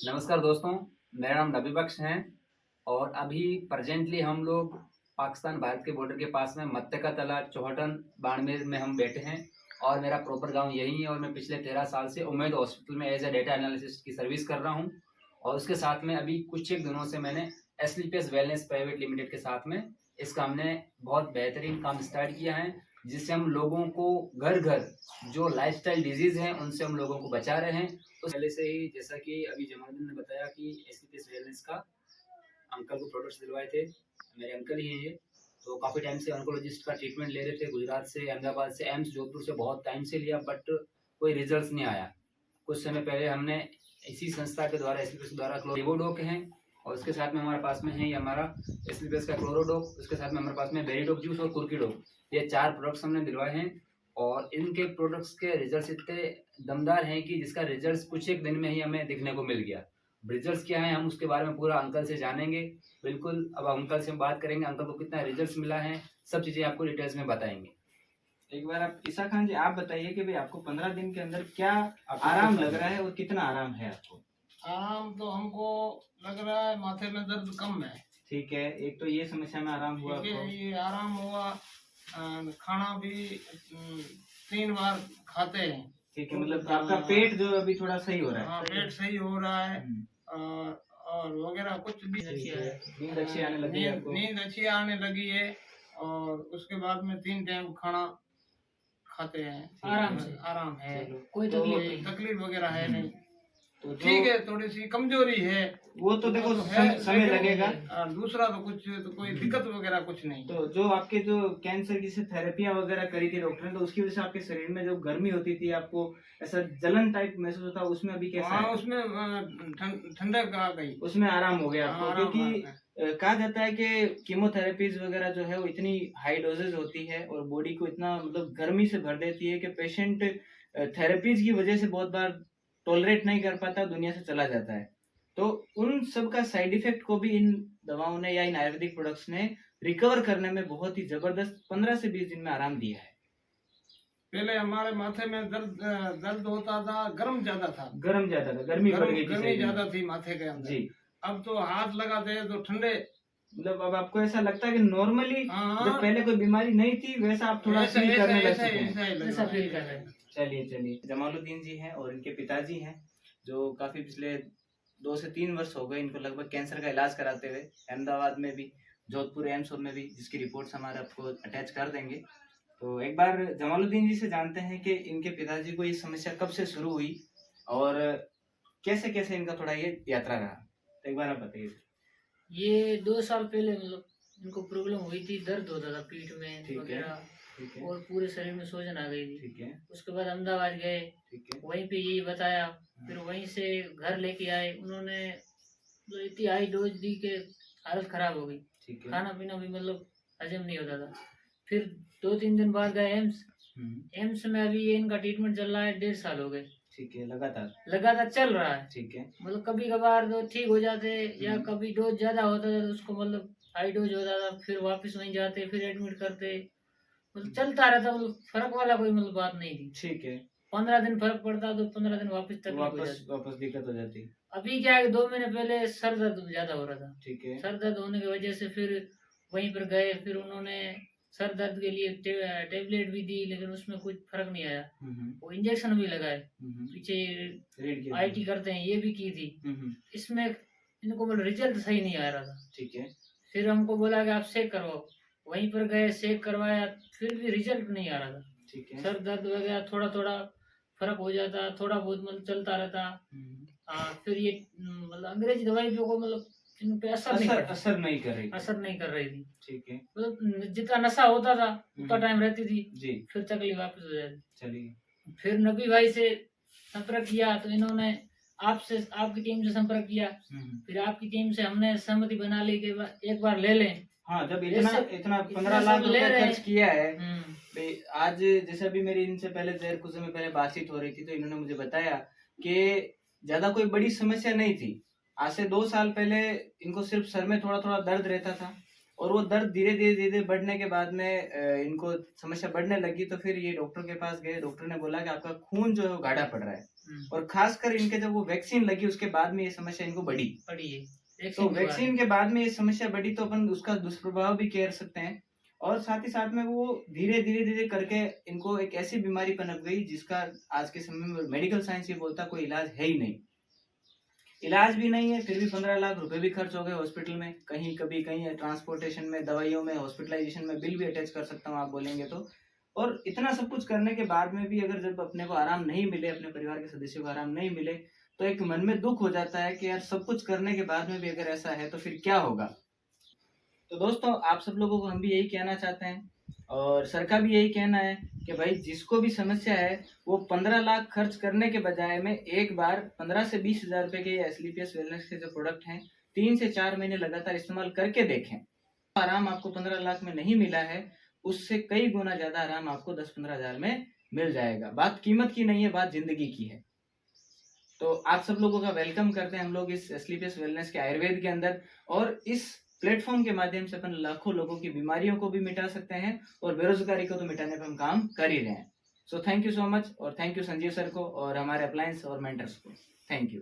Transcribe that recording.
नमस्कार दोस्तों, मेरा नाम नबी बख्श है और अभी प्रेजेंटली हम लोग पाकिस्तान भारत के बॉर्डर के पास में मत्तका तला चौहटन बाड़मेर में हम बैठे हैं और मेरा प्रॉपर गांव यही है और मैं पिछले 13 साल से उम्मीद हॉस्पिटल में एज ए डेटा एनालिसिस्ट की सर्विस कर रहा हूं और उसके साथ में अभी कुछ एक दिनों से मैंने एसलीपीएस वेलनेस प्राइवेट लिमिटेड के साथ में इसका हमने बहुत बेहतरीन काम स्टार्ट किया है जिससे हम लोगों को घर घर जो लाइफस्टाइल डिजीज हैं उनसे हम लोगों को बचा रहे हैं। तो पहले से ही जैसा कि अभी जमानुद्दीन ने बताया कि एसलीपीएस वेलनेस का अंकल को प्रोडक्ट्स दिलवाए थे, मेरे अंकल ही हैं ये। तो काफ़ी टाइम से ऑन्कोलॉजिस्ट का ट्रीटमेंट ले रहे थे, गुजरात से, अहमदाबाद से, एम्स जोधपुर से बहुत टाइम से लिया बट कोई रिजल्ट नहीं आया। कुछ समय पहले हमने इसी संस्था के द्वारा एसलीपीएस के द्वारा क्लोरिवोडोक हैं और उसके साथ में हमारे पास में है ये हमारा एसलीपीएस का क्लोरोडोक, उसके साथ में हमारे पास में बेरीडोक जूस और कुर्कीडोक, ये 4 प्रोडक्ट्स हमने दिलवाए हैं और इनके प्रोडक्ट्स के रिजल्ट्स इतने दमदार हैं कि जिसका रिजल्ट्स कुछ एक दिन में ही हमें दिखने को मिल गया। रिजल्ट्स क्या है हम उसके बारे में पूरा अंकल से जानेंगे। बिल्कुल, अब अंकल से हम बात करेंगे, अंकल को कितना रिजल्ट्स मिला है, सब चीज़ें आपको डिटेल्स में बताएंगे। एक बार आप ईसा खान जी आप बताइए कि भाई आपको 15 दिन के अंदर क्या आराम लग रहा है और कितना आराम है आपको? आराम तो हमको लग रहा है माथे में दर्द कम है। ठीक है, एक तो ये समस्या में आराम हुआ ठीक है, आपको। ये आराम हुआ। खाना भी 3 बार खाते हैं। ठीक है, मतलब आपका पेट जो अभी थोड़ा सही हो रहा है। हाँ, पेट सही हो रहा है और वगैरह कुछ भी नींद अच्छी आने लगी है आपको? नींद अच्छी आने लगी है और उसके बाद में 3 टाइम खाना खाते हैं आराम है। कोई तकलीफ वगैरह है नहीं। तो ठीक है, थोड़ी सी कमजोरी है वो तो देखो समय लगेगा। दूसरा तो कुछ तो कोई दिक्कत वगैरह कुछ नहीं। तो जो आपके जो कैंसर की से थेरेपियां वगैरह करी थी डॉक्टर ने, तो उसकी वजह से आपके शरीर में जो गर्मी होती थी, आपको ऐसा जलन टाइप महसूस होता, उसमें अभी कैसा है? उसमें ठंडक आ गई, उसमें आराम हो गया आपको। क्योंकि कहा जाता है कि कीमोथेरेपीज वगैरह जो है वो इतनी हाई डोजेज होती है और बॉडी को इतना मतलब गर्मी से भर देती है कि पेशेंट थेरेपीज की वजह से बहुत बार टॉलरेट नहीं कर पाता, दुनिया से चला जाता है। तो उन सब का साइड इफेक्ट को भी इन दवाओं ने या इन आयुर्वेदिक प्रोडक्ट्स ने रिकवर करने में बहुत ही जबरदस्त 15 से 20 दिन में आराम दिया है। पहले हमारे माथे में दर्द होता था, गर्म ज्यादा था, गर्मी ज्यादा थी माथे के अंदर जी। अब तो हाथ लगाते हैं तो ठंडे, मतलब अब आपको ऐसा लगता है कि नॉर्मली जब पहले कोई बीमारी नहीं थी वैसा आप थोड़ा फील करने लग चुके हैं। चलिए जमालुद्दीन जी हैं और इनके पिताजी हैं जो काफी पिछले 2 से 3 वर्ष हो गए इनको लगभग कैंसर का इलाज कराते हुए, अहमदाबाद में भी, जोधपुर एम्स में भी, जिसकी रिपोर्ट्स हमारे आपको अटैच कर देंगे। तो एक बार जमालुद्दीन जी से जानते हैं कि इनके पिताजी को ये समस्या कब से शुरू हुई और कैसे कैसे इनका थोड़ा ये यात्रा रहा। तो एक बार आप बताइए। ये 2 साल पहले मतलब इनको प्रॉब्लम हुई थी, दर्द होता था पीठ में वगैरह और पूरे शरीर में सूजन आ गई थी। ठीक है। उसके बाद अहमदाबाद गए, वहीं पे यही बताया, फिर वहीं से घर लेके आए, उन्होंने तो इतनी हाई डोज दी के हालत खराब हो गई। खाना पीना भी मतलब हजम नहीं होता था। फिर 2-3 दिन बाद गए एम्स में, अभी ये इनका ट्रीटमेंट चल रहा है, 1.5 साल हो गए। ठीक है, लगातार चल रहा है। ठीक है, मतलब कभी कभार तो ठीक हो जाते या कभी डोज ज्यादा होता था तो उसको मतलब हाई डोज होता था, फिर वापस वहीं जाते, फिर एडमिट करते, मतलब चलता रहता, मतलब फर्क वाला कोई मतलब बात नहीं थी। ठीक है, 15 दिन फर्क पड़ता तो 15 दिन वापस वापस दिक्कत हो जाती। अभी क्या है, 2 महीने पहले सर दर्द ज्यादा हो रहा था। ठीक है। सर दर्द होने की वजह से फिर वहीं पर गए, फिर उन्होंने सर दर्द के लिए टेबलेट भी दी, लेकिन उसमें कुछ फर्क नहीं आया। वो इंजेक्शन भी लगाए, पीछे आईटी करते हैं, ये भी की थी, इसमें इनको मतलब रिजल्ट सही नहीं आ रहा था। ठीक है। फिर हमको बोला कि आप चेक करवाओ, वहीं पर गए, चेक करवाया, फिर भी रिजल्ट नहीं आ रहा था। ठीक है। सर दर्द वगैरह थोड़ा थोड़ा फर्क हो जाता, थोड़ा बहुत मतलब चलता रहता। फिर ये मतलब अंग्रेजी दवाई को मतलब इन पे असर नहीं कर रही थी। ठीक है। मतलब जितना नशा होता था उतना टाइम रहती थी जी, फिर तकलीफ वापस हो जाती। चलिए, फिर नबी भाई से संपर्क किया तो इन्होंने आपकी टीम से संपर्क किया, फिर आपकी टीम से हमने सहमति बना ली कि एक बार ले लें। हाँ, जब इतना 15 लाख रुपए खर्च किया है, आज जैसे अभी मेरी इनसे पहले कुछ समय पहले बातचीत हो रही थी तो इन्होंने मुझे बताया कि ज्यादा कोई बड़ी समस्या नहीं थी। आज से 2 साल पहले इनको सिर्फ सर में थोड़ा थोड़ा दर्द रहता था और वो दर्द धीरे धीरे बढ़ने के बाद में इनको समस्या बढ़ने लगी। तो फिर ये डॉक्टर के पास गए, डॉक्टर ने बोला कि आपका खून जो है वो गाढ़ा पड़ रहा है। और खासकर इनके जब वो वैक्सीन लगी उसके बाद में ये समस्या इनको बढ़ी है। तो वैक्सीन के बाद में ये समस्या बढ़ी तो अपन उसका दुष्प्रभाव भी कह सकते हैं। और साथ ही साथ में वो धीरे धीरे करके इनको एक ऐसी बीमारी पनप गई जिसका आज के समय में मेडिकल साइंस ये बोलता कोई इलाज है ही नहीं। इलाज भी नहीं है, फिर भी 15 लाख रुपए भी खर्च हो गए हॉस्पिटल में, कहीं कभी कहीं ट्रांसपोर्टेशन में, दवाइयों में, हॉस्पिटलाइजेशन में, बिल भी अटैच कर सकता हूँ आप बोलेंगे तो। और इतना सब कुछ करने के बाद में भी अगर जब अपने को आराम नहीं मिले, अपने परिवार के सदस्यों को आराम नहीं मिले, तो एक मन में दुख हो जाता है कि यार सब कुछ करने के बाद में भी अगर ऐसा है तो फिर क्या होगा। तो दोस्तों आप सब लोगों को हम भी यही कहना चाहते हैं और सर का भी यही कहना है कि भाई जिसको भी समस्या है वो 15 लाख खर्च करने के बजाय में एक बार 15 से 20 हजार रुपए के एसलीपीएस वेलनेस के जो प्रोडक्ट हैं 3 से 4 महीने लगातार इस्तेमाल करके देखें। आराम आपको 15 लाख में नहीं मिला है, उससे कई गुना ज्यादा आराम आपको 10-15 हजार में मिल जाएगा। बात कीमत की नहीं है, बात जिंदगी की है। तो आप सब लोगों का वेलकम करते हैं हम लोग इस एसलीपीएस वेलनेस के आयुर्वेद के अंदर, और इस प्लेटफॉर्म के माध्यम से अपन लाखों लोगों की बीमारियों को भी मिटा सकते हैं और बेरोजगारी को तो मिटाने पर हम काम कर ही रहे हैं। So thank you so much, और थैंक यू संजीव सर को और हमारे अप्लायंस और मेंटर्स को। Thank you.